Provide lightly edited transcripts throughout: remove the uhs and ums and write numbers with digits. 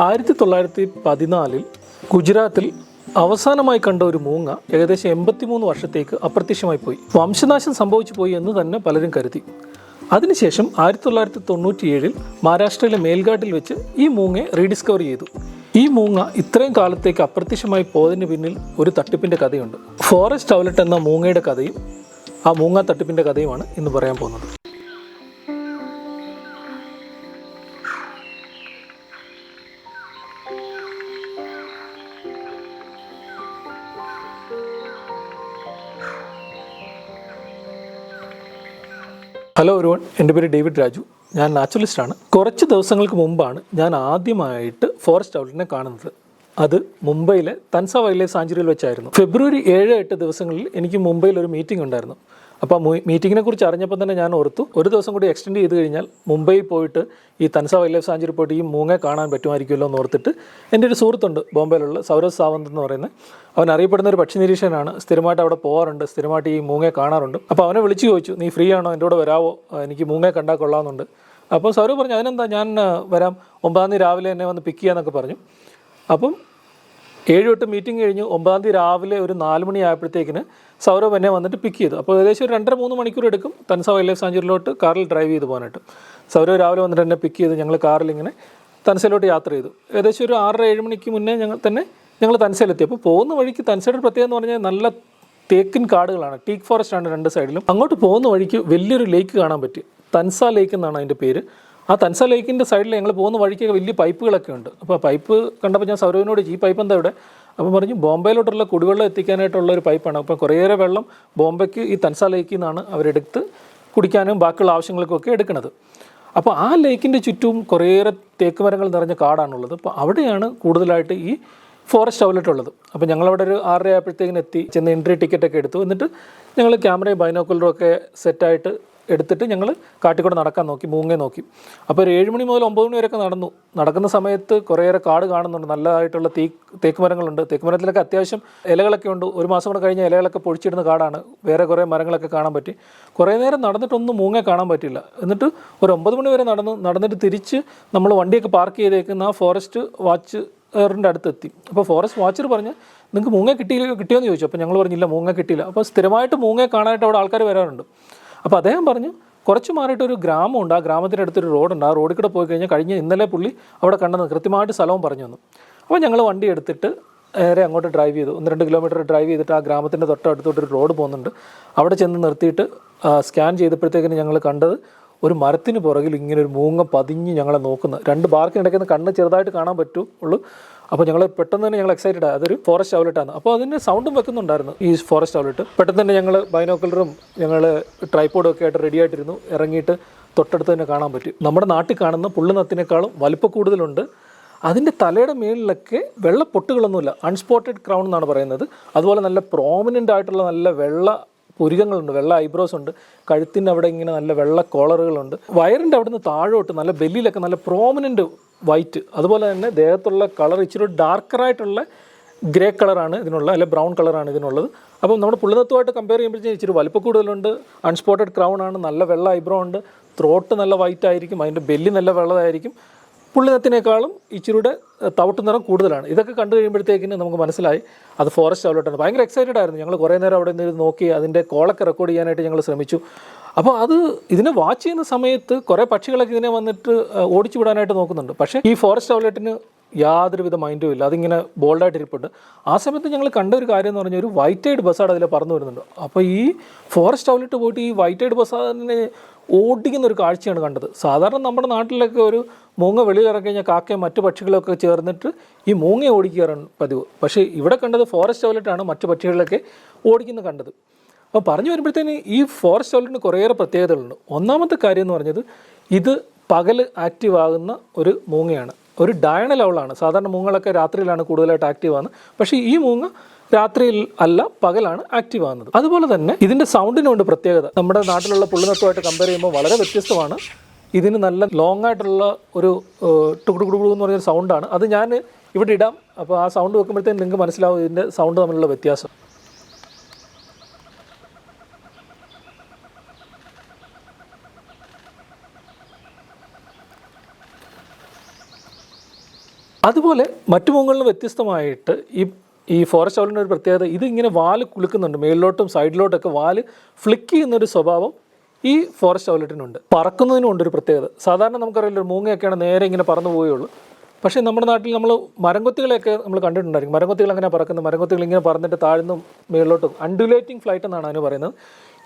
1914 ഗുജറാത്തിൽ അവസാനമായി കണ്ട ഒരു മൂങ്ങ ഏകദേശം 83 വർഷത്തേക്ക് അപ്രത്യക്ഷമായി പോയി. വംശനാശം സംഭവിച്ചു പോയി എന്ന് തന്നെ പലരും കരുതി. അതിനുശേഷം 1997 മഹാരാഷ്ട്രയിലെ മേൽഘാട്ടിൽ വെച്ച് ഈ മൂങ്ങയെ റീഡിസ്കവർ ചെയ്തു. ഈ മൂങ്ങ ഇത്രയും കാലത്തേക്ക് അപ്രത്യക്ഷമായി പോയതിന് പിന്നിൽ ഒരു തട്ടിപ്പിൻ്റെ കഥയുണ്ട്. ഫോറസ്റ്റ് ഔലറ്റ് എന്ന മൂങ്ങയുടെ കഥയും ആ മൂങ്ങ തട്ടിപ്പിൻ്റെ കഥയുമാണ് ഇന്ന് പറയാൻ പോകുന്നത്. ഹലോ എവരിവൺ, എൻ്റെ പേര് ഡേവിഡ് രാജു. ഞാൻ നാച്ചുറലിസ്റ്റാണ്. കുറച്ച് ദിവസങ്ങൾക്ക് മുമ്പാണ് ഞാൻ ആദ്യമായിട്ട് ഫോറസ്റ്റ് ഔലറ്റിനെ കാണുന്നത്. അത് മുംബൈയിലെ തൻസ വൈൽഡ് ലൈഫ് സാഞ്ചുറിയിൽ വെച്ചായിരുന്നു. ഫെബ്രുവരി 7-8 ദിവസങ്ങളിൽ എനിക്ക് മുംബൈയിൽ ഒരു മീറ്റിംഗ് ഉണ്ടായിരുന്നു. അപ്പോൾ മീറ്റിങ്ങിനെ കുറിച്ച് അറിഞ്ഞപ്പോൾ തന്നെ ഞാൻ ഓർത്തു, ഒരു ദിവസം കൂടി എക്സ്റ്റെൻഡ് ചെയ്ത് കഴിഞ്ഞാൽ മുംബൈയിൽ പോയിട്ട് ഈ തൻസ വൈൽഡ് ലൈഫ് സാഞ്ചുറി പോയിട്ട് ഈ മൂങ്ങ കാണാൻ പറ്റുമായിരിക്കുമല്ലോ എന്ന് ഓർത്തിട്ട് എൻ്റെ ഒരു സുഹൃത്തുണ്ട് ബോംബെയിലുള്ള സൗരവ് സാവന്ത് എന്ന് പറയുന്നത്. അവൻ അറിയപ്പെടുന്ന ഒരു പക്ഷി നിരീക്ഷകനാണ്. സ്ഥിരമായിട്ട് അവിടെ പോകാറുണ്ട്, സ്ഥിരമായിട്ട് ഈ മൂങ്ങയെ കാണാറുണ്ട്. അപ്പോൾ അവനെ വിളിച്ച് ചോദിച്ചു, നീ ഫ്രീ ആണോ, എൻ്റെ കൂടെ വരാവോ, എനിക്ക് മൂങ്ങയെ കണ്ടാൽ കൊള്ളാമെന്നുണ്ട്. അപ്പോൾ സൗരവ് പറഞ്ഞു, അതിനെന്താ, ഞാൻ വരാം, 9-ാം തീയതി രാവിലെ എന്നെ വന്ന് പിക്ക് ചെയ്യാന്നൊക്കെ പറഞ്ഞു. അപ്പം 7-8 മീറ്റിംഗ് കഴിഞ്ഞ് 9-ാം തീയതി രാവിലെ ഒരു 4 മണി ആയപ്പോഴത്തേക്കിന് സൗരവ് എന്നെ വന്നിട്ട് പിക്ക് ചെയ്തു. അപ്പോൾ ഏകദേശം ഒരു 2.5-3 മണിക്കൂർ എടുക്കും തൻസ വൈൽഡ് ലൈഫ് സാഞ്ചുറിയിലോട്ട് കാറിൽ ഡ്രൈവ് ചെയ്ത് പോകാനായിട്ട്. സൗരവ് രാവിലെ വന്നിട്ട് എന്നെ പിക്ക് ചെയ്ത് ഞങ്ങൾ കാറിൽ ഇങ്ങനെ തൻസയിലോട്ട് യാത്ര ചെയ്തു. ഏകദേശം ഒരു 6-7 മണിക്ക് മുന്നേ ഞങ്ങൾ തൻസയിലെത്തി. അപ്പോൾ പോകുന്ന വഴിക്ക് തൻസയുടെ പ്രത്യേകത എന്ന് പറഞ്ഞാൽ നല്ല തേക്കിൻ കാടുകളാണ്, ടീക്ക് ഫോറസ്റ്റ് ആണ് 2 സൈഡിലും. അങ്ങോട്ട് പോകുന്ന വഴിക്ക് വലിയൊരു ലേക്ക് കാണാൻ പറ്റി. തൻസ ലേക്ക് എന്നാണ് അതിൻ്റെ പേര്. ആ തൻസ ലേക്കിൻ്റെ സൈഡിൽ ഞങ്ങൾ പോകുന്ന വഴിക്കൊക്കെ വലിയ പൈപ്പുകളൊക്കെ ഉണ്ട്. അപ്പോൾ പൈപ്പ് കണ്ടപ്പോൾ ഞാൻ സൗരവിനോട് ഈ പൈപ്പ് എന്താ ഇവിടെ? അപ്പോൾ പറഞ്ഞു, ബോംബെയിലോട്ടുള്ള കുടിവെള്ളം എത്തിക്കാനായിട്ടുള്ള ഒരു പൈപ്പാണ്. അപ്പോൾ കുറേയേറെ വെള്ളം ബോംബെക്ക് ഈ തൻസ ലേക്കിൽ നിന്നാണ് അവരെടുത്ത് കുടിക്കാനും ബാക്കിയുള്ള ആവശ്യങ്ങൾക്കൊക്കെ എടുക്കുന്നത്. അപ്പോൾ ആ ലേക്കിൻ്റെ ചുറ്റും കുറേയേറെ തേക്ക് മരങ്ങൾ നിറഞ്ഞ കാടാണുള്ളത്. അപ്പോൾ അവിടെയാണ് കൂടുതലായിട്ട് ഈ ഫോറസ്റ്റ് ഔലറ്റ് ഉള്ളത്. അപ്പോൾ ഞങ്ങളവിടെ ഒരു 6:30 ആയപ്പോഴത്തേക്കിന് എത്തി. ചെന്ന് എൻട്രി ടിക്കറ്റൊക്കെ എടുത്തു. എന്നിട്ട് ഞങ്ങൾ ക്യാമറയും ബൈനോക്കുലറും ഒക്കെ സെറ്റായിട്ട് എടുത്തിട്ട് ഞങ്ങൾ കാട്ടിക്കൂടെ നടക്കാൻ നോക്കി, മൂങ്ങയെ നോക്കി. അപ്പോൾ ഒരു 7 മണി മുതൽ 9 മണി വരെയൊക്കെ നടക്കുന്ന സമയത്ത് കുറേയേറെ കാട് കാണുന്നുണ്ട്. നല്ലതായിട്ടുള്ള തേക്ക് മരങ്ങളുണ്ട്. തേക്ക് മരത്തിലൊക്കെ അത്യാവശ്യം ഇലകളൊക്കെ ഉണ്ട്. ഒരു മാസം കൂടെ കഴിഞ്ഞ ഇലകളൊക്കെ പൊഴിച്ചിടുന്ന കാടാണ്. വേറെ കുറേ മരങ്ങളൊക്കെ കാണാൻ പറ്റി. കുറേ നേരം നടന്നിട്ടൊന്നും മൂങ്ങയെ കാണാൻ പറ്റില്ല. എന്നിട്ട് ഒരു 9 മണി വരെ നടന്നിട്ട് തിരിച്ച് നമ്മൾ വണ്ടിയൊക്കെ പാർക്ക് ചെയ്തേക്കുന്ന ആ ഫോറസ്റ്റ് വാച്ചറിൻ്റെ അടുത്തെത്തി. അപ്പോൾ ഫോറസ്റ്റ് വാച്ചർ പറഞ്ഞ്, നിങ്ങൾക്ക് മൂങ്ങ കിട്ടിയോന്ന് ചോദിച്ചു. അപ്പോൾ ഞങ്ങൾ പറഞ്ഞില്ല, മൂങ്ങ കിട്ടിയില്ല. അപ്പോൾ സ്ഥിരമായിട്ട് മൂങ്ങയെ കാണാനായിട്ട് അവിടെ ആൾക്കാർ വരാറുണ്ട്. അപ്പോൾ അദ്ദേഹം പറഞ്ഞു, കുറച്ച് മാറിയിട്ടൊരു ഗ്രാമമുണ്ട്, ആ ഗ്രാമത്തിൻ്റെ അടുത്തൊരു റോഡുണ്ട്, ആ റോഡിൽ കൂടെ പോയി കഴിഞ്ഞാൽ ഇന്നലെ പുള്ളി അവിടെ കണ്ടെന്ന് കൃത്യമായിട്ട് സ്ഥലവും പറഞ്ഞു തന്നു. അപ്പോൾ ഞങ്ങൾ വണ്ടി എടുത്തിട്ട് നേരെ അങ്ങോട്ട് ഡ്രൈവ് ചെയ്തു. 1-2 കിലോമീറ്റർ ഡ്രൈവ് ചെയ്തിട്ട് ആ ഗ്രാമത്തിൻ്റെ തൊട്ടടുത്തോട്ടൊരു റോഡ് പോകുന്നുണ്ട്. അവിടെ ചെന്ന് നിർത്തിയിട്ട് സ്കാൻ ചെയ്തപ്പോഴത്തേക്കിന് ഞങ്ങൾ കണ്ടത് ഒരു മരത്തിന് പുറകിൽ ഇങ്ങനെ ഒരു മൂങ്ങ പതിഞ്ഞ് ഞങ്ങളെ നോക്കുന്നു. 2 ബാർക്കിനിടയ്ക്ക് കണ്ണ് ചെറുതായിട്ട് കാണാൻ പറ്റുള്ളൂ. അപ്പോൾ ഞങ്ങൾ പെട്ടെന്ന് തന്നെ ഞങ്ങൾ എക്സൈറ്റഡ് ആയി. അതൊരു ഫോറസ്റ്റ് ഔലറ്റാണ്. അപ്പോൾ അതിന് സൗണ്ടും വെക്കുന്നുണ്ടായിരുന്നു ഈ ഫോറസ്റ്റ് ഔലറ്റ്. പെട്ടെന്ന് തന്നെ ഞങ്ങൾ ബൈനോക്കുലറും ഞങ്ങൾ ട്രൈപോഡും ഒക്കെ ആയിട്ട് റെഡി ആയിട്ടിരുന്നു. ഇറങ്ങിയിട്ട് തൊട്ടടുത്ത് തന്നെ കാണാൻ പറ്റും. നമ്മുടെ നാട്ടിൽ കാണുന്ന പുള്ളിനത്തിനേക്കാളും വലിപ്പം കൂടുതലുണ്ട്. അതിൻ്റെ തലയുടെ മേളിലൊക്കെ വെള്ള പൊട്ടുകളൊന്നുമില്ല, അൺസ്പോട്ടഡ് ക്രൗൺ എന്നാണ് പറയുന്നത്. അതുപോലെ നല്ല പ്രോമിനൻ്റ് ആയിട്ടുള്ള നല്ല വെള്ള പുരികങ്ങളുണ്ട്, വെള്ള ഐബ്രോസ് ഉണ്ട്. കഴുത്തിൻ്റെ അവിടെ ഇങ്ങനെ നല്ല വെള്ള കോളറുകളുണ്ട്. വയറിൻ്റെ അവിടെ നിന്ന് താഴോട്ട് നല്ല ബെല്ലിയിലൊക്കെ നല്ല പ്രോമിനൻ്റ് വൈറ്റ്. അതുപോലെ തന്നെ ദേഹത്തുള്ള കളർ ഇച്ചിരി ഡാർക്കറായിട്ടുള്ള ഗ്രേ കളറാണ് ഇതിനുള്ള, അല്ലെ ബ്രൗൺ കളറാണ് ഇതിനുള്ളത്. അപ്പം നമ്മുടെ പുള്ളിനത്തുമായിട്ട് കമ്പയർ ചെയ്യുമ്പോഴത്തേക്കും ഇച്ചിരി വലിപ്പം കൂടുതലുണ്ട്. അൺസ്പോട്ടഡ് ക്രൗൺ ആണ്, നല്ല വെള്ള ഐബ്രോ ഉണ്ട്. ത്രോട്ട് നല്ല വൈറ്റ് ആയിരിക്കും, അതിൻ്റെ ബെല്ലി നല്ല വെള്ളതായിരിക്കും. പുള്ളിനത്തിനേക്കാളും ഇച്ചിരിയുടെ തവിട്ട് നിറം കൂടുതലാണ്. ഇതൊക്കെ കണ്ടു കഴിയുമ്പോഴത്തേക്കിന് നമുക്ക് മനസ്സിലായി അത് ഫോറസ്റ്റ് ഔലറ്റാണ്. ഭയങ്കര എക്സൈറ്റഡ് ആയിരുന്നു. ഞങ്ങൾ കുറേ നേരം അവിടെ നിന്ന് നോക്കി അതിൻ്റെ കോളൊക്കെ റെക്കോർഡ് ചെയ്യാനായിട്ട് ഞങ്ങൾ ശ്രമിച്ചു. അപ്പോൾ ഇതിനെ വാച്ച് ചെയ്യുന്ന സമയത്ത് കുറേ പക്ഷികളൊക്കെ ഇതിനെ വന്നിട്ട് ഓടിച്ചു വിടാനായിട്ട് നോക്കുന്നുണ്ട്. പക്ഷേ ഈ ഫോറസ്റ്റ് ഔലറ്റിന് യാതൊരുവിധ മൈൻഡും ഇല്ല, അതിങ്ങനെ ബോൾഡായിട്ട് ഇരിപ്പുണ്ട്. ആ സമയത്ത് ഞങ്ങൾ കണ്ട ഒരു കാര്യം എന്ന് പറഞ്ഞാൽ ഒരു വൈറ്റ് ഐഡ് ബസാർഡ് അതിൽ പറന്നു വരുന്നുണ്ട്. അപ്പോൾ ഈ ഫോറസ്റ്റ് ഔലറ്റ് പോയിട്ട് ഈ വൈറ്റ് ഐഡ് ബസാറിനെ ഓടിക്കുന്ന ഒരു കാഴ്ചയാണ് കണ്ടത്. സാധാരണ നമ്മുടെ നാട്ടിലൊക്കെ ഒരു മൂങ്ങ വെളിയിൽ ഇറക്കി കഴിഞ്ഞാൽ കാക്കയും മറ്റു പക്ഷികളൊക്കെ ചേർന്നിട്ട് ഈ മൂങ്ങയെ ഓടിക്കാറാണ് പതിവ്. പക്ഷേ ഇവിടെ കണ്ടത് ഫോറസ്റ്റ് ഔലറ്റാണ് മറ്റു പക്ഷികളൊക്കെ ഓടിക്കുന്നത് കണ്ടത്. അപ്പോൾ പറഞ്ഞു വരുമ്പോഴത്തേന് ഈ ഫോറസ്റ്റ് ഔലറ്റിന് കുറേയേറെ പ്രത്യേകതകളുണ്ട്. ഒന്നാമത്തെ കാര്യം എന്ന് പറഞ്ഞത്, ഇത് പകൽ ആക്റ്റീവ് ആകുന്ന ഒരു മൂങ്ങയാണ്. ഒരു ഡയണൽ ഔളാണ്. സാധാരണ മൂങ്ങകളൊക്കെ രാത്രിയിലാണ് കൂടുതലായിട്ട് ആക്റ്റീവ് ആകുന്നത്. പക്ഷേ ഈ മൂങ്ങ രാത്രിയിൽ അല്ല, പകലാണ് ആക്റ്റീവ് ആകുന്നത്. അതുപോലെ തന്നെ ഇതിൻ്റെ സൗണ്ടിനുണ്ട് പ്രത്യേകത. നമ്മുടെ നാട്ടിലുള്ള പുള്ളിനത്തുമായിട്ട് കമ്പയർ ചെയ്യുമ്പോൾ വളരെ വ്യത്യസ്തമാണ്. ഇതിന് നല്ല ലോങ് ആയിട്ടുള്ള ഒരു ടുകുടുകുടു എന്ന് പറഞ്ഞൊരു സൗണ്ടാണ്. അത് ഞാൻ ഇവിടെ ഇടാം. അപ്പോൾ ആ സൗണ്ട് വെക്കുമ്പോഴത്തേക്കും നിങ്ങൾക്ക് മനസ്സിലാവും ഇതിൻ്റെ സൗണ്ട് തമ്മിലുള്ള വ്യത്യാസം. അതുപോലെ മറ്റു മൂങ്ങകളിൽ വ്യത്യസ്തമായിട്ട് ഈ ഫോറസ്റ്റ് ഔളിൻ്റെ ഒരു പ്രത്യേകത, ഇതിങ്ങനെ വാല് കുലുക്കുന്നുണ്ട്, മേളിലോട്ടും സൈഡിലോട്ടൊക്കെ വാല് ഫ്ലിക്ക് ചെയ്യുന്നൊരു സ്വഭാവം ഈ ഫോറസ്റ്റ് ഔലറ്റിനുണ്ട്. പറക്കുന്നതിനുണ്ട് ഒരു പ്രത്യേകത. സാധാരണ നമുക്കറിയില്ല, ഒരു മൂങ്ങയൊക്കെയാണ് നേരെ ഇങ്ങനെ പറന്നു പോവുകയുള്ളൂ. പക്ഷേ നമ്മുടെ നാട്ടിൽ നമ്മൾ മരംകൊത്തികളെയൊക്കെ നമ്മൾ കണ്ടിട്ടുണ്ടായിരിക്കും. മരംകൊത്തികൾ അങ്ങനെ പറക്കുന്നത്, മരംകൊത്തികൾ ഇങ്ങനെ പറന്നിട്ട് താഴ്ന്നും മേളിലോട്ടും അൺഡുലേറ്റിംഗ് ഫ്ലൈറ്റ് എന്നാണ് അതിന് പറയുന്നത്.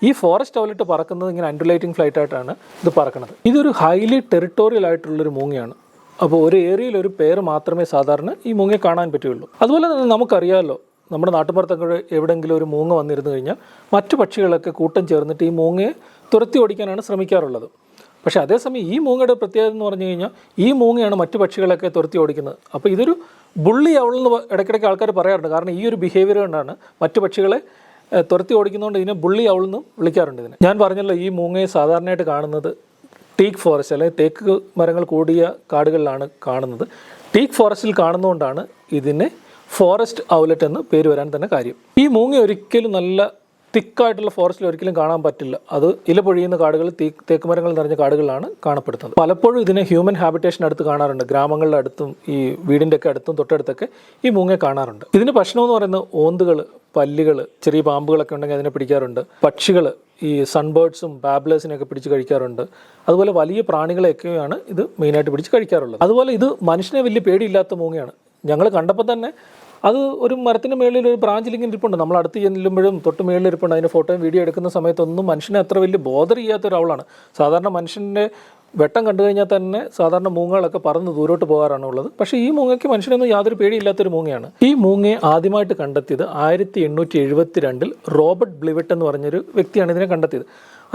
ഈ ഫോറസ്റ്റ് ഔലറ്റ് പറക്കുന്നത് ഇങ്ങനെ അൺഡുലേറ്റിംഗ് ഫ്ലൈറ്റ് ആയിട്ടാണ് ഇത് പറക്കുന്നത്. ഇതൊരു ഹൈലി ടെറിട്ടോറിയൽ ആയിട്ടുള്ളൊരു മൂങ്ങയാണ്. അപ്പോൾ ഒരു ഏരിയയിൽ ഒരു പേര് മാത്രമേ സാധാരണ ഈ മൂങ്ങയെ കാണാൻ പറ്റുകയുള്ളൂ. അതുപോലെ തന്നെ നമുക്കറിയാമല്ലോ, നമ്മുടെ നാട്ടുപുറത്തൊക്കെ എവിടെയെങ്കിലും ഒരു മൂങ്ങ വന്നിരുന്നു കഴിഞ്ഞാൽ മറ്റു പക്ഷികളൊക്കെ കൂട്ടം ചേർന്നിട്ട് ഈ മൂങ്ങയെ തുരത്തി ഓടിക്കാനാണ് ശ്രമിക്കാറുള്ളത്. പക്ഷേ അതേസമയം ഈ മൂങ്ങയുടെ പ്രത്യേകത എന്ന് പറഞ്ഞു കഴിഞ്ഞാൽ ഈ മൂങ്ങയാണ് മറ്റു പക്ഷികളൊക്കെ തുരത്തി ഓടിക്കുന്നത്. അപ്പോൾ ഇതൊരു ബുള്ളി ഔളെന്ന് ഇടയ്ക്കിടയ്ക്ക് ആൾക്കാർ പറയാറുണ്ട്. കാരണം ഈ ഒരു ബിഹേവിയർ കൊണ്ടാണ് മറ്റു പക്ഷികളെ തുരത്തി ഓടിക്കുന്നതുകൊണ്ട് ഇതിനെ ബുള്ളി ഔളെന്ന് വിളിക്കാറുണ്ട്. ഇതിനെ ഞാൻ പറഞ്ഞല്ലോ, ഈ മൂങ്ങയെ സാധാരണയായിട്ട് കാണുന്നത് ടീക്ക് ഫോറസ്റ്റ് അല്ലെങ്കിൽ തേക്ക് മരങ്ങൾ കൂടിയ കാടുകളിലാണ് കാണുന്നത്. ടീക്ക് ഫോറസ്റ്റിൽ കാണുന്നതുകൊണ്ടാണ് ഇതിനെ ഫോറസ്റ്റ് ഔലറ്റ് എന്ന് പേര് വരാൻ തന്നെ കാര്യം. ഈ മൂങ്ങ ഒരിക്കലും നല്ല തിക്കായിട്ടുള്ള ഫോറസ്റ്റിൽ ഒരിക്കലും കാണാൻ പറ്റില്ല. അത് ഇല പൊഴിയുന്ന കാടുകൾ, തേക്കുമരങ്ങൾ നിറഞ്ഞ കാടുകളിലാണ് കാണപ്പെടുന്നത്. പലപ്പോഴും ഇതിനെ ഹ്യൂമൻ ഹാബിറ്റേഷൻ അടുത്ത് കാണാറുണ്ട്. ഗ്രാമങ്ങളുടെ അടുത്തും ഈ വീടിൻ്റെ ഒക്കെ അടുത്തും തൊട്ടടുത്തൊക്കെ ഈ മൂങ്ങയെ കാണാറുണ്ട്. ഇതിന് ഭക്ഷണം എന്ന് പറയുന്നത് ഓന്തുകൾ, പല്ലുകൾ, ചെറിയ പാമ്പുകളൊക്കെ ഉണ്ടെങ്കിൽ അതിനെ പിടിക്കാറുണ്ട്. പക്ഷികൾ, ഈ സൺബേർഡ്സും ബാബ്ലേഴ്സിനെയൊക്കെ പിടിച്ച് കഴിക്കാറുണ്ട്. അതുപോലെ വലിയ പ്രാണികളെയൊക്കെയാണ് ഇത് മെയിനായിട്ട് പിടിച്ച് കഴിക്കാറുള്ളത്. അതുപോലെ ഇത് മനുഷ്യനെ വലിയ പേടിയില്ലാത്ത മൂങ്ങയാണ്. ഞങ്ങൾ കണ്ടപ്പോൾ തന്നെ അത് ഒരു മരത്തിൻ്റെ മേളിൽ ഒരു ബ്രാഞ്ചിൽ ഇങ്ങനെ ഇരിപ്പുണ്ട്. നമ്മൾ അടുത്ത് ചെല്ലുമ്പോഴും തൊട്ട് മേളിൽ ഇരിപ്പുണ്ട്. അതിൻ്റെ ഫോട്ടോയും വീഡിയോ എടുക്കുന്ന സമയത്തൊന്നും മനുഷ്യനെ അത്ര വലിയ ബോധർ ചെയ്യാത്ത ഒരാളാണ്. സാധാരണ മനുഷ്യൻ്റെ വെട്ടം കണ്ടു കഴിഞ്ഞാൽ തന്നെ സാധാരണ മൂങ്ങകളൊക്കെ പറന്ന് ദൂരോട്ട് പോകാറാണ് ഉള്ളത്. പക്ഷേ ഈ മൂങ്ങയ്ക്ക് മനുഷ്യനൊന്നും യാതൊരു പേടിയില്ലാത്തൊരു മൂങ്ങയാണ്. ഈ മൂങ്ങയെ ആദ്യമായിട്ട് കണ്ടെത്തിയത് 1872 റോബർട്ട് ബ്ലിവറ്റ് എന്ന് പറഞ്ഞൊരു വ്യക്തിയാണ് ഇതിനെ കണ്ടെത്തിയത്.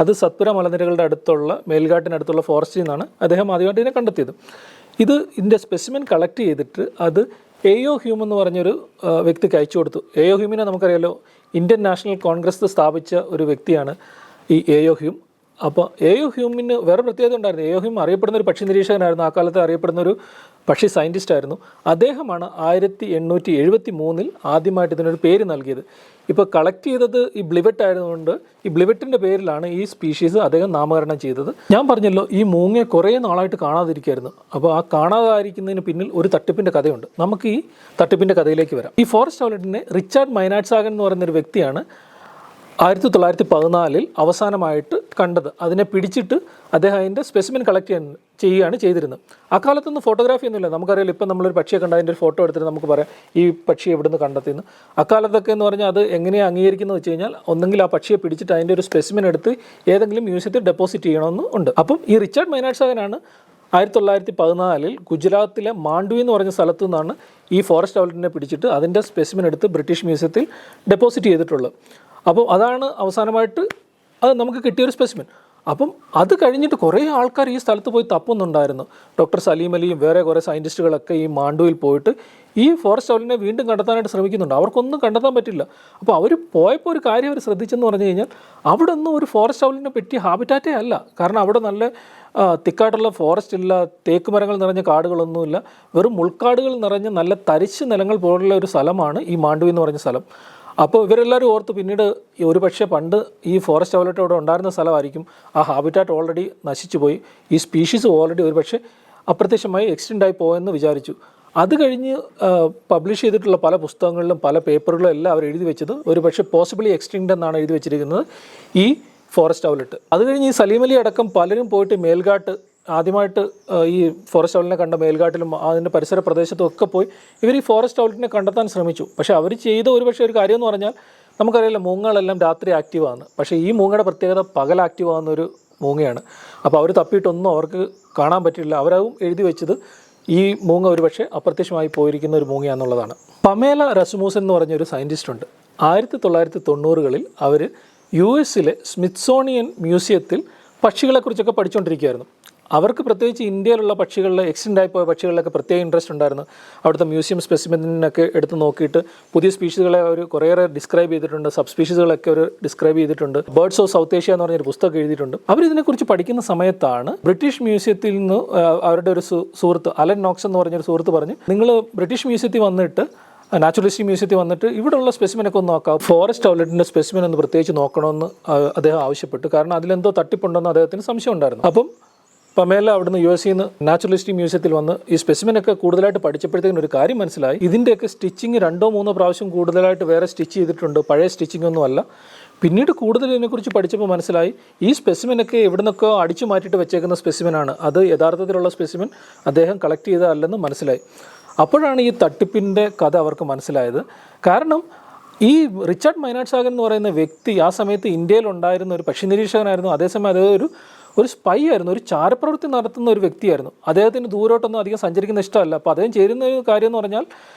അത് സത്പുര മലനിരകളുടെ അടുത്തുള്ള മേൽഘാട്ടിനടുത്തുള്ള ഫോറസ്റ്റിൽ നിന്നാണ് അദ്ദേഹം ആദ്യമായിട്ട് ഇതിനെ കണ്ടെത്തിയത്. ഇതിൻ്റെ സ്പെസിമെൻ കളക്ട് ചെയ്തിട്ട് അത് എയോ ഹ്യൂം എന്ന് പറഞ്ഞൊരു വ്യക്തിക്ക് അയച്ചു കൊടുത്തു. എയോ ഹ്യൂമിനെ നമുക്കറിയാലോ, ഇന്ത്യൻ നാഷണൽ കോൺഗ്രസ് സ്ഥാപിച്ച ഒരു വ്യക്തിയാണ് ഈ എയോ ഹ്യൂം. അപ്പോൾ എയോ ഹ്യൂമിന് വേറെ പ്രത്യേകത ഉണ്ടായിരുന്നു. എയോ ഹ്യൂം അറിയപ്പെടുന്ന ഒരു പക്ഷി നിരീക്ഷകനായിരുന്നു. ആ കാലത്ത് അറിയപ്പെടുന്ന ഒരു പക്ഷി സയൻറ്റിസ്റ്റ് ആയിരുന്നു. അദ്ദേഹമാണ് 1873 ആദ്യമായിട്ട് ഇതിനൊരു പേര് നൽകിയത്. ഇപ്പോൾ കളക്ട് ചെയ്തത് ഈ ബ്ലിവറ്റ് ആയതുകൊണ്ട് ഈ ബ്ലിവറ്റിൻ്റെ പേരിലാണ് ഈ സ്പീഷീസ് അദ്ദേഹം നാമകരണം ചെയ്തത്. ഞാൻ പറഞ്ഞല്ലോ, ഈ മൂങ്ങയെ കുറേ നാളായിട്ട് കാണാതിരിക്കുമായിരുന്നു. അപ്പോൾ ആ കാണാതായിരിക്കുന്നതിന് പിന്നിൽ ഒരു തട്ടിപ്പിൻ്റെ കഥയുണ്ട്. നമുക്ക് ഈ തട്ടിപ്പിൻ്റെ കഥയിലേക്ക് വരാം. ഈ ഫോറസ്റ്റ് ഔലറ്റിനെ റിച്ചാർഡ് മൈനാഡ്സാഗൻ എന്ന് പറയുന്നൊരു വ്യക്തിയാണ് 1914 അവസാനമായിട്ട് കണ്ടത്. അതിനെ പിടിച്ചിട്ട് അദ്ദേഹം അതിൻ്റെ സ്പെസിമെൻ കളക്ട് ചെയ്യുകയാണ് ചെയ്തിരുന്നത്. അക്കാലത്തൊന്നും ഫോട്ടോഗ്രാഫി ഒന്നുമില്ല. നമുക്കറിയാം, ഇപ്പം നമ്മളൊരു പക്ഷിയെ കണ്ട അതിൻ്റെ ഒരു ഫോട്ടോ എടുത്തിട്ട് നമുക്ക് പറയാം ഈ പക്ഷിയെ എവിടുന്ന് കണ്ടെത്തിയെന്ന്. അക്കാലത്തൊക്കെ എന്ന് പറഞ്ഞാൽ അത് എങ്ങനെയാണ് അംഗീകരിക്കുന്നത് വെച്ച് കഴിഞ്ഞാൽ, ഒന്നെങ്കിൽ ആ പക്ഷിയെ പിടിച്ചിട്ട് അതിൻ്റെ ഒരു സ്പെസിമെൻ എടുത്ത് ഏതെങ്കിലും മ്യൂസിയത്തിൽ ഡെപ്പോസിറ്റ് ചെയ്യണമെന്ന് ഉണ്ട്. അപ്പം ഈ റിച്ചാർഡ് മൈനാഡ്സാഗനാണ് 1914 ഗുജറാത്തിലെ മാണ്ഡ്വി എന്ന് പറഞ്ഞ സ്ഥലത്തു നിന്നാണ് ഈ ഫോറസ്റ്റ് ഔലറ്റിനെ പിടിച്ചിട്ട് അതിൻ്റെ സ്പെസിമെൻ എടുത്ത് ബ്രിട്ടീഷ് മ്യൂസിയത്തിൽ ഡെപ്പോസിറ്റ് ചെയ്തിട്ടുള്ളത്. അപ്പോൾ അതാണ് അവസാനമായിട്ട് അത് നമുക്ക് കിട്ടിയൊരു സ്പെസിമെൻ. അപ്പം അത് കഴിഞ്ഞിട്ട് കുറേ ആൾക്കാർ ഈ സ്ഥലത്ത് പോയി തപ്പുന്നുണ്ടായിരുന്നു. ഡോക്ടർ സലീം അലിയും വേറെ കുറേ സയൻറ്റിസ്റ്റുകളൊക്കെ ഈ മാണ്ഡുവിൽ പോയിട്ട് ഈ ഫോറസ്റ്റ് ഔലിനെ വീണ്ടും കണ്ടെത്താനായിട്ട് ശ്രമിക്കുന്നുണ്ട്. അവർക്കൊന്നും കണ്ടെത്താൻ പറ്റില്ല. അപ്പോൾ അവർ പോയപ്പോൾ ഒരു കാര്യം അവർ ശ്രദ്ധിച്ചെന്ന് പറഞ്ഞു കഴിഞ്ഞാൽ, അവിടെ ഒന്നും ഒരു ഫോറസ്റ്റ് ഔലിനെ പറ്റിയ ഹാബിറ്റാറ്റേ അല്ല. കാരണം അവിടെ നല്ല തിക്കായിട്ടുള്ള ഫോറസ്റ്റ് ഇല്ല, തേക്ക് മരങ്ങൾ നിറഞ്ഞ കാടുകളൊന്നുമില്ല, വെറും മുൾക്കാടുകൾ നിറഞ്ഞ നല്ല തരിശ് നിലങ്ങൾ പോലുള്ള ഒരു സ്ഥലമാണ് ഈ മാണ്ഡുവി എന്ന് പറഞ്ഞ സ്ഥലം. അപ്പോൾ ഇവരെല്ലാവരും ഓർത്ത് പിന്നീട് ഒരു പക്ഷേ പണ്ട് ഈ ഫോറസ്റ്റ് ഔലറ്റ് അവിടെ ഉണ്ടായിരുന്ന സ്ഥലമായിരിക്കും, ആ ഹാബിറ്റാറ്റ് ഓൾറെഡി നശിച്ചു പോയി, ഈ സ്പീഷീസ് ഓൾറെഡി ഒരു പക്ഷേ അപ്രത്യക്ഷമായി എക്സ്റ്റെൻഡായി പോയെന്ന് വിചാരിച്ചു. അത് കഴിഞ്ഞ് പബ്ലിഷ് ചെയ്തിട്ടുള്ള പല പുസ്തകങ്ങളിലും പല പേപ്പറുകളും എല്ലാം അവർ എഴുതി വെച്ചത് ഒരു പക്ഷേ പോസിബിളി എക്സ്റ്റിങ്ക്ട് എന്നാണ് എഴുതി വെച്ചിരിക്കുന്നത് ഈ ഫോറസ്റ്റ് ഔലറ്റ്. അത് കഴിഞ്ഞ് ഈ സലീം അലി അടക്കം പലരും പോയിട്ട് മേൽഘാട്ട് ആദ്യമായിട്ട് ഈ ഫോറസ്റ്റ് ഔലിനെ കണ്ട മേൽഘാട്ടിലും അതിൻ്റെ പരിസര പ്രദേശത്തും ഒക്കെ പോയി ഇവർ ഈ ഫോറസ്റ്റ് ഔലിനെ കണ്ടെത്താൻ ശ്രമിച്ചു. പക്ഷേ അവർ ചെയ്ത ഒരു കാര്യം എന്ന് പറഞ്ഞാൽ, നമുക്കറിയില്ല മൂങ്ങകളെല്ലാം രാത്രി ആക്റ്റീവാണ്. പക്ഷേ ഈ മൂങ്ങയുടെ പ്രത്യേകത പകൽ ആക്റ്റീവാകുന്നൊരു മൂങ്ങയാണ്. അപ്പോൾ അവർ തപ്പിയിട്ടൊന്നും അവർക്ക് കാണാൻ പറ്റില്ല. അവരതും എഴുതി വെച്ചത് ഈ മൂങ്ങ ഒരു പക്ഷേ അപ്രത്യക്ഷമായി പോയിരിക്കുന്ന ഒരു മൂങ്ങയാണെന്നുള്ളതാണ്. പമേല റസ്മുസൻ എന്ന് പറഞ്ഞൊരു സയൻറ്റിസ്റ്റ് ഉണ്ട്. 1990കളിൽ അവർ US സ്മിത്സോണിയൻ മ്യൂസിയത്തിൽ പക്ഷികളെക്കുറിച്ചൊക്കെ പഠിച്ചുകൊണ്ടിരിക്കുകയായിരുന്നു. അവർക്ക് പ്രത്യേകിച്ച് ഇന്ത്യയിലുള്ള പക്ഷികളിൽ എക്സ്റ്റെൻഡായി പോയ പക്ഷികളിലൊക്കെ പ്രത്യേക ഇൻട്രസ്റ്റ് ഉണ്ടായിരുന്നു. അവിടുത്തെ മ്യൂസിയം സ്പെസിമെനിനൊക്കെ എടുത്ത് നോക്കിയിട്ട് പുതിയ സ്പീഷീസുകളെ അവർ കുറേയേറെ ഡിസ്ക്രൈബ് ചെയ്തിട്ടുണ്ട്. സബ് സ്പീഷീസുകളൊക്കെ അവർ ഡിസ്ക്രൈബ് ചെയ്തിട്ടുണ്ട്. ബേർഡ്സ് ഓഫ് സൗത്ത് ഏഷ്യ എന്ന് പറഞ്ഞൊരു പുസ്തകം എഴുതിയിട്ടുണ്ട്. അവരിതിനെക്കുറിച്ച് പഠിക്കുന്ന സമയത്താണ് ബ്രിട്ടീഷ് മ്യൂസിയത്തിൽ നിന്ന് അവരുടെ ഒരു സുഹൃത്ത് അലൻ നോക്സ് എന്ന് പറഞ്ഞൊരു സുഹൃത്ത് പറഞ്ഞു, നിങ്ങൾ ബ്രിട്ടീഷ് മ്യൂസിയത്തിൽ വന്നിട്ട്, നാച്ചുറലിസ്റ്റ് മ്യൂസിയത്തിൽ വന്നിട്ട് ഇവിടെയുള്ള സ്പെസിമെനൊക്കെ ഒന്ന് നോക്കാം, ഫോറസ്റ്റ് ഔലറ്റിൻ്റെ സ്പെസിമെൻ ഒന്ന് പ്രത്യേകിച്ച് നോക്കണമെന്ന് അദ്ദേഹം ആവശ്യപ്പെട്ടു. കാരണം അതിലെന്തോ തട്ടിപ്പുണ്ടെന്ന് അദ്ദേഹത്തിന് സംശയം ഉണ്ടായിരുന്നു. അപ്പം പമേല അവിടുന്ന് US നിന്ന് നാച്ചുറലിസ്റ്റ് മ്യൂസിയത്തിൽ വന്ന് ഈ സ്പെസിമെനൊക്കെ കൂടുതലായിട്ട് പഠിച്ചപ്പോഴത്തേക്കും ഒരു കാര്യം മനസ്സിലായി. ഇതിൻ്റെയൊക്കെ സ്റ്റിച്ചിങ് 2-3 പ്രാവശ്യം കൂടുതലായിട്ട് വേറെ സ്റ്റിച്ച് ചെയ്തിട്ടുണ്ട്, പഴയ സ്റ്റിച്ചിങ് ഒന്നും അല്ല. പിന്നീട് കൂടുതൽ ഇതിനെക്കുറിച്ച് പഠിച്ചപ്പോൾ മനസ്സിലായി ഈ സ്പെസിമെനൊക്കെ എവിടെ നിന്നൊക്കെ അടിച്ചു മാറ്റിയിട്ട് വെച്ചേക്കുന്ന സ്പെസിമെനാണ്. അത് യഥാർത്ഥത്തിലുള്ള സ്പെസിമെൻ അദ്ദേഹം കളക്ട് ചെയ്തതല്ലെന്ന് മനസ്സിലായി. അപ്പോഴാണ് ഈ തട്ടിപ്പിൻ്റെ കഥ അവർക്ക് മനസ്സിലായത്. കാരണം ഈ റിച്ചാർഡ് മൈനാർഡ് സാഗൻ എന്ന് പറയുന്ന വ്യക്തി ആ സമയത്ത് ഇന്ത്യയിലുണ്ടായിരുന്ന ഒരു പക്ഷി നിരീക്ഷകനായിരുന്നു. അതേസമയം അദ്ദേഹം ഒരു സ്പൈ ആയിരുന്നു, ഒരു ചാരപ്രവൃത്തി നടത്തുന്ന ഒരു വ്യക്തിയായിരുന്നു. അദ്ദേഹത്തിന് ദൂരോട്ടൊന്നും അധികം സഞ്ചരിക്കുന്ന ഇഷ്ടമല്ല. അപ്പോൾ അദ്ദേഹം ചെയ്യുന്ന ഒരു കാര്യം എന്ന് പറഞ്ഞാൽ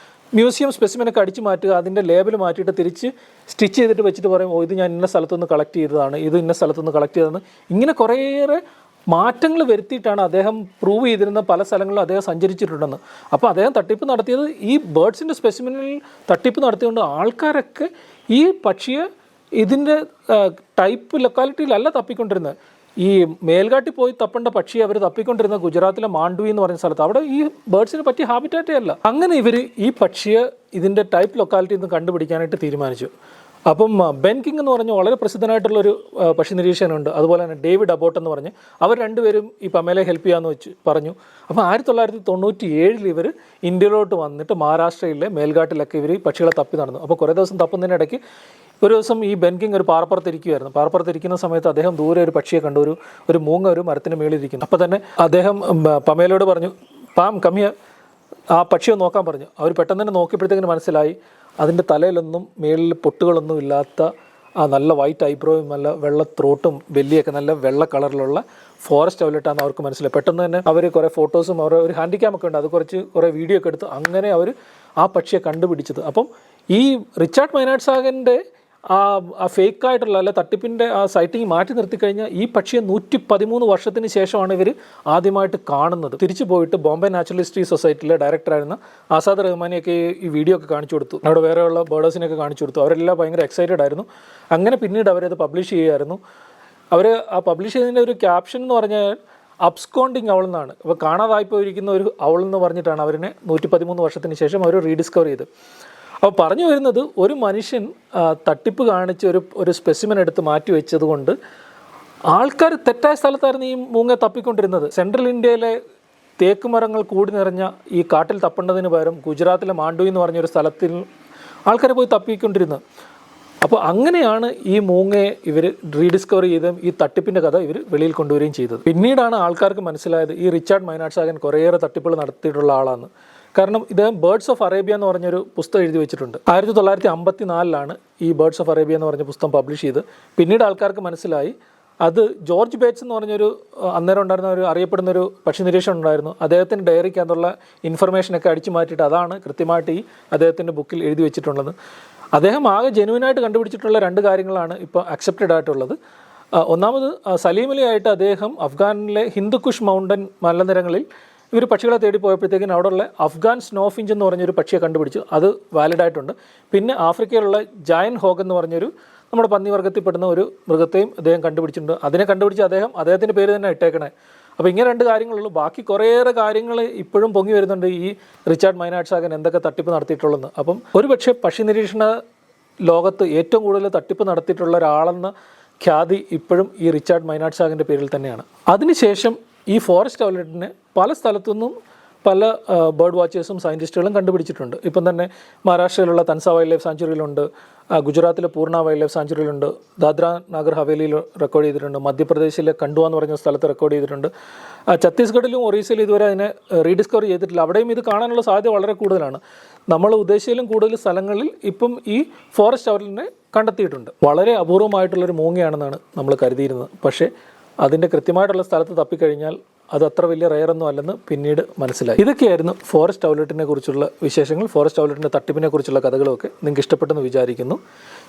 മ്യൂസിയം സ്പെസിമെനൊക്കെ അടിച്ച് മാറ്റുക, അതിൻ്റെ ലേബൽ മാറ്റിയിട്ട് തിരിച്ച് സ്റ്റിച്ച് ചെയ്തിട്ട് വെച്ചിട്ട് പറയും, ഇത് ഞാൻ ഇന്ന സ്ഥലത്തുനിന്ന് കളക്ട് ചെയ്തതാണ്, ഇത് ഇന്ന സ്ഥലത്തുനിന്ന് കളക്ട് ചെയ്തതാണ്. ഇങ്ങനെ കുറേയേറെ മാറ്റങ്ങൾ വരുത്തിയിട്ടാണ് അദ്ദേഹം പ്രൂവ് ചെയ്തിരുന്ന പല സ്ഥലങ്ങളിലും അദ്ദേഹം സഞ്ചരിച്ചിട്ടുണ്ടെന്ന്. അപ്പോൾ അദ്ദേഹം തട്ടിപ്പ് നടത്തിയത് ഈ ബേർഡ്സിൻ്റെ സ്പെസിമെനിൽ തട്ടിപ്പ് നടത്തിയതുകൊണ്ട് ആൾക്കാരൊക്കെ ഈ പക്ഷിയെ ഇതിൻ്റെ ടൈപ്പ് ലൊക്കാലിറ്റിയിലല്ല തപ്പിക്കൊണ്ടിരുന്നത്. ഈ മേൽകാട്ടി പോയി തപ്പേണ്ട പക്ഷിയെ അവർ തപ്പിക്കൊണ്ടിരുന്ന ഗുജറാത്തിലെ മാണ്ഡവി എന്ന് പറയുന്ന സ്ഥലത്ത്. അവിടെ ഈ ബേർഡ്സിന് പറ്റിയ ഹാബിറ്റാറ്റേ അല്ല. അങ്ങനെ ഇവർ ഈ പക്ഷിയെ ഇതിൻ്റെ ടൈപ്പ് ലൊക്കാലിറ്റിയിൽ നിന്ന് കണ്ടുപിടിക്കാനായിട്ട് തീരുമാനിച്ചു. അപ്പം ബെൻ കിങ് എന്ന് പറഞ്ഞ വളരെ പ്രസിദ്ധനായിട്ടുള്ളൊരു പക്ഷി നിരീക്ഷകനുണ്ട്, അതുപോലെ തന്നെ ഡേവിഡ് അബോട്ട് എന്ന് പറഞ്ഞ് അവർ രണ്ടുപേരും ഈ പമേലയെ ഹെൽപ്പ് ചെയ്യാമെന്ന് പറഞ്ഞു. അപ്പോൾ 1997 ഇവർ ഇന്ത്യയിലോട്ട് വന്നിട്ട് മഹാരാഷ്ട്രയിലെ മേൽഘാട്ടിലൊക്കെ ഇവർ പക്ഷികളെ തപ്പി നടന്നു. അപ്പോൾ കുറേ ദിവസം തപ്പുന്നതിനിടയ്ക്ക് ഒരു ദിവസം ഈ ബെൻ കിങ് ഒരു പാറപ്പുറത്തിരിക്കുമായിരുന്നു. പാറപ്പുറത്തിരിക്കുന്ന സമയത്ത് അദ്ദേഹം ദൂരെ ഒരു പക്ഷിയെ കണ്ടു, ഒരു മൂങ്ങ ഒരു മരത്തിന് മേളിലിരിക്കുന്നു. അപ്പോൾ തന്നെ അദ്ദേഹം പമേലയോട് പറഞ്ഞു, പാം കമ്മിയ ആ പക്ഷിയെ നോക്കാൻ പറഞ്ഞു. അവർ പെട്ടെന്ന് തന്നെ നോക്കിയപ്പോഴത്തേക്കിന് മനസ്സിലായി അതിൻ്റെ തലയിലൊന്നും മേളിൽ പൊട്ടുകളൊന്നും ഇല്ലാത്ത ആ നല്ല വൈറ്റ് ഐബ്രോയും നല്ല വെള്ള ത്രോട്ടും ബെല്ലിയൊക്കെ നല്ല വെള്ള കളറിലുള്ള ഫോറസ്റ്റ് ഔലറ്റാണെന്ന് അവർക്ക് മനസ്സിലായി. പെട്ടെന്ന് തന്നെ അവർ കുറേ ഫോട്ടോസും ഒരു ഹാൻഡിക്യാമൊക്കെ ഉണ്ട്, അത് കുറേ വീഡിയോ ഒക്കെ എടുത്ത് അങ്ങനെ അവർ ആ പക്ഷിയെ കണ്ടുപിടിച്ചത്. അപ്പം ഈ റിച്ചാർഡ് മൈനാർഡ് സാഗൻ്റെ ആ ഫേക്കായിട്ടുള്ള അല്ലെ തട്ടിപ്പിൻ്റെ ആ സൈറ്റിങ് മാറ്റി നിർത്തിക്കഴിഞ്ഞാൽ ഈ പക്ഷിയെ 113 വർഷത്തിന് ശേഷമാണ് ഇവർ ആദ്യമായിട്ട് കാണുന്നത്. തിരിച്ചു പോയിട്ട് ബോംബെ നാച്ചുറൽ ഹിസ്റ്ററി സൊസൈറ്റിയിലെ ഡയറക്ടറായിരുന്ന ആസാദ് റഹ്മാനിയൊക്കെ ഈ വീഡിയോ ഒക്കെ കാണിച്ചു കൊടുത്തു, അവിടെ വേറെയുള്ള ബേർഡേഴ്സിനെയൊക്കെ കാണിച്ചു കൊടുത്തു. അവരെല്ലാം ഭയങ്കര എക്സൈറ്റഡ് ആയിരുന്നു. അങ്ങനെ പിന്നീട് അവരത് പബ്ലിഷ് ചെയ്യുമായിരുന്നു. അവർ ആ പബ്ലിഷ് ചെയ്തതിൻ്റെ ഒരു ക്യാപ്ഷൻ എന്ന് പറഞ്ഞാൽ അബ്സ്കോണ്ടിങ് ഔൾ എന്നാണ്. അപ്പോൾ കാണാതായി പോയിരിക്കുന്ന ഒരു ഔൾ എന്ന് പറഞ്ഞിട്ടാണ് അവരിനെ 113 വർഷത്തിന് ശേഷം അവർ റീഡിസ്കവർ ചെയ്ത്. അപ്പോൾ പറഞ്ഞു വരുന്നത്, ഒരു മനുഷ്യൻ തട്ടിപ്പ് കാണിച്ച് ഒരു സ്പെസിമെൻ എടുത്ത് മാറ്റി വെച്ചത് കൊണ്ട് ആൾക്കാർ തെറ്റായ സ്ഥലത്തായിരുന്നു ഈ മൂങ്ങ തപ്പിക്കൊണ്ടിരുന്നത്. സെൻട്രൽ ഇന്ത്യയിലെ തേക്ക് മരങ്ങൾ കൂടി നിറഞ്ഞ ഈ കാട്ടിൽ തപ്പേണ്ടതിന് പകരം ഗുജറാത്തിലെ മാണ്ഡവി എന്ന് പറഞ്ഞൊരു സ്ഥലത്തിൽ ആൾക്കാർ പോയി തപ്പിക്കൊണ്ടിരുന്നത്. അപ്പോൾ അങ്ങനെയാണ് ഈ മൂങ്ങയെ ഇവർ റീഡിസ്കവർ ചെയ്ത് ഈ തട്ടിപ്പിൻ്റെ കഥ ഇവർ വെളിയിൽ കൊണ്ടുവരികയും ചെയ്തത്. പിന്നീടാണ് ആൾക്കാർക്ക് മനസ്സിലായത് ഈ റിച്ചാർഡ് മൈനാർഡ് സാഗൻ കുറേയേറെ തട്ടിപ്പുകൾ നടത്തിയിട്ടുള്ള ആളാണ്. കാരണം ഇദ്ദേഹം ബേർഡ്സ് ഓഫ് അറേബ്യ എന്ന് പറഞ്ഞൊരു പുസ്തകം എഴുതി വെച്ചിട്ടുണ്ട്. 1954 ഈ ബേർഡ്സ് ഓഫ് അറേബ്യ എന്ന് പറഞ്ഞ പുസ്തകം പബ്ലിഷ് ചെയ്ത്. പിന്നീട് ആൾക്കാർക്ക് മനസ്സിലായി അത് ജോർജ് ബേറ്റ്സ് എന്ന് പറഞ്ഞൊരു അന്നേരം ഉണ്ടായിരുന്ന ഒരു അറിയപ്പെടുന്നൊരു പക്ഷി നിരീക്ഷകൻ ഉണ്ടായിരുന്നു. അദ്ദേഹത്തിൻ്റെ ഡയറിക്കകത്തുള്ള ഇൻഫർമേഷനൊക്കെ അടിച്ചു മാറ്റിയിട്ട് അതാണ് കൃത്യമായിട്ട് ഈ അദ്ദേഹത്തിൻ്റെ ബുക്കിൽ എഴുതി വെച്ചിട്ടുള്ളത്. അദ്ദേഹം ആകെ ജെനുവിനായിട്ട് കണ്ടുപിടിച്ചിട്ടുള്ള 2 കാര്യങ്ങളാണ് ഇപ്പോൾ അക്സെപ്റ്റഡ് ആയിട്ടുള്ളത്. ഒന്നാമത് സലീം അലി ആയിട്ട് അദ്ദേഹം അഫ്ഗാനിലെ ഹിന്ദുക്കുഷ് മൗണ്ടൻ മലനിരങ്ങളിൽ ഇവർ പക്ഷികളെ തേടി പോയപ്പോഴത്തേക്കിനും അവിടെയുള്ള അഫ്ഗാൻ സ്നോഫിഞ്ച് എന്ന് പറഞ്ഞൊരു പക്ഷിയെ കണ്ടുപിടിച്ചു, അത് വാലിഡായിട്ടുണ്ട്. പിന്നെ ആഫ്രിക്കയിലുള്ള ജയൻ ഹോഗ് എന്ന് പറഞ്ഞൊരു നമ്മുടെ പന്നിവർഗത്തിൽപ്പെടുന്ന ഒരു മൃഗത്തെയും അദ്ദേഹം കണ്ടുപിടിച്ചിട്ടുണ്ട്. അതിനെ കണ്ടുപിടിച്ച് അദ്ദേഹത്തിൻ്റെ പേര് തന്നെ ഇട്ടേക്കണേ. അപ്പോൾ ഇങ്ങനെ 2 കാര്യങ്ങളുള്ളൂ. ബാക്കി കുറേയേറെ കാര്യങ്ങൾ ഇപ്പോഴും പൊങ്ങി വരുന്നുണ്ട് ഈ റിച്ചാർഡ് മൈനാർഡ് സാഗൻ എന്തൊക്കെ തട്ടിപ്പ് നടത്തിയിട്ടുള്ളതെന്ന്. അപ്പം ഒരുപക്ഷെ പക്ഷി നിരീക്ഷണ ലോകത്ത് ഏറ്റവും കൂടുതൽ തട്ടിപ്പ് നടത്തിയിട്ടുള്ള ഒരാളെന്ന ഖ്യാതി ഇപ്പോഴും ഈ റിച്ചാർഡ് മൈനാർഡ് സാഗൻ്റെ പേരിൽ തന്നെയാണ്. അതിനുശേഷം ഈ ഫോറസ്റ്റ് ഔലറ്റിനെ പല സ്ഥലത്തുനിന്നും പല ബേർഡ് വാച്ചേഴ്സും സയൻറ്റിസ്റ്റുകളും കണ്ടുപിടിച്ചിട്ടുണ്ട്. ഇപ്പം തന്നെ മഹാരാഷ്ട്രയിലുള്ള തൻസ വൈൽഡ് ലൈഫ് സാങ്ച്വറിയിലുണ്ട്, ഗുജറാത്തിലെ പൂർണ്ണ വൈൽഡ് ലൈഫ് സാങ്ച്വറിയിലുണ്ട്, ദാദ്ര നാഗർ ഹവേലിയിൽ റെക്കോർഡ് ചെയ്തിട്ടുണ്ട്, മധ്യപ്രദേശിലെ കണ്ടുവ എന്ന് പറഞ്ഞ സ്ഥലത്ത് റെക്കോർഡ് ചെയ്തിട്ടുണ്ട്, ഛത്തീസ്ഗഡിലും ഒറീസയിലും ഇതുവരെ അതിനെ റീഡിസ്കവർ ചെയ്തിട്ടില്ല. അവിടെയും ഇത് കാണാനുള്ള സാധ്യത വളരെ കൂടുതലാണ്. നമ്മൾ ഉദ്ദേശിച്ചാലും കൂടുതൽ സ്ഥലങ്ങളിൽ ഇപ്പം ഈ ഫോറസ്റ്റ് ഔലറ്റിനെ കണ്ടെത്തിയിട്ടുണ്ട്. വളരെ അപൂർവമായിട്ടുള്ളൊരു മൂങ്ങയാണെന്നാണ് നമ്മൾ കരുതിയിരുന്നത്. പക്ഷേ അതിൻ്റെ കൃത്യമായിട്ടുള്ള സ്ഥലത്ത് തപ്പിക്കഴിഞ്ഞാൽ അത് അത്ര വലിയ റെയറൊന്നും അല്ലെന്ന് പിന്നീട് മനസ്സിലായി. ഇതൊക്കെയായിരുന്നു ഫോറസ്റ്റ് ഔലറ്റിനെ കുറിച്ചുള്ള വിശേഷങ്ങൾ. ഫോറസ്റ്റ് ഔലറ്റിൻ്റെ തട്ടിപ്പിനെ കുറിച്ചുള്ള കഥകളൊക്കെ നിങ്ങൾക്ക് ഇഷ്ടപ്പെട്ടെന്ന് വിചാരിക്കുന്നു.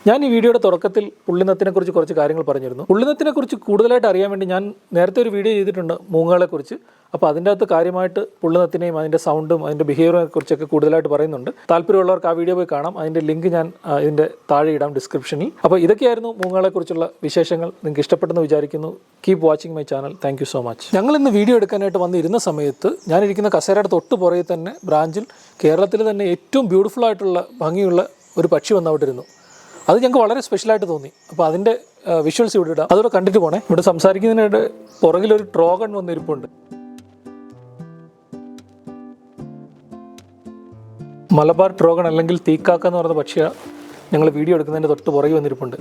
ഞാൻ ഈ വീഡിയോയുടെ തുടക്കത്തിൽ പുള്ളിനത്തിനെക്കുറിച്ച് കുറച്ച് കാര്യങ്ങൾ പറഞ്ഞിരുന്നു. പുള്ളിനത്തിനെക്കുറിച്ച് കൂടുതലായിട്ട് അറിയാൻ വേണ്ടി ഞാൻ നേരത്തെ ഒരു വീഡിയോ ചെയ്തിട്ടുണ്ട് മൂങ്ങകളെക്കുറിച്ച്. അപ്പോൾ അതിൻ്റെ അകത്ത് കാര്യമായിട്ട് പുള്ളിനത്തിനെയും അതിൻ്റെ സൗണ്ടും അതിൻ്റെ ബിഹേവിയറിനെ കുറിച്ചൊക്കെ കൂടുതലായിട്ട് പറയുന്നുണ്ട്. താല്പര്യമുള്ളവർക്ക് ആ വീഡിയോ പോയി കാണാം. അതിൻ്റെ ലിങ്ക് ഞാൻ ഇതിൻ്റെ താഴെ ഇടാം ഡിസ്ക്രിപ്ഷനിൽ. അപ്പോൾ ഇതൊക്കെയായിരുന്നു മൂങ്ങകളെക്കുറിച്ചുള്ള വിശേഷങ്ങൾ. നിങ്ങൾക്ക് ഇഷ്ടപ്പെട്ടെന്ന് വിചാരിക്കുന്നു. Keep watching my channel. Thank you so much. ഞങ്ങൾ ഇന്ന് വീഡിയോ എടുക്കാനായിട്ട് വന്നിരുന്ന സമയത്ത് ഞാനിരിക്കുന്ന കസേരയുടെ തൊട്ട് പുറകെ തന്നെ ബ്രാഞ്ചിൽ കേരളത്തിൽ തന്നെ ഏറ്റവും ബ്യൂട്ടിഫുൾ ആയിട്ടുള്ള ഭംഗിയുള്ള ഒരു പക്ഷി വന്ന് അവിടെ ഇരുന്നു. അത് ഞങ്ങൾക്ക് വളരെ സ്പെഷ്യലായിട്ട് തോന്നി. അപ്പോൾ അതിൻ്റെ വിഷ്വൽസ് ഇവിടെ ഇടാം, അതോടെ കണ്ടിട്ട് പോണേ. ഇവിടെ സംസാരിക്കുന്നതിനിടെ പുറകിലൊരു ട്രോഗൺ വന്നിരിപ്പുണ്ട്. മലബാർ ട്രോഗൺ അല്ലെങ്കിൽ തീക്കാക്ക എന്ന് പറയുന്ന പക്ഷിയാണ് ഞങ്ങൾ വീഡിയോ എടുക്കുന്നതിൻ്റെ തൊട്ട് പുറകെ വന്നിരിപ്പുണ്ട്.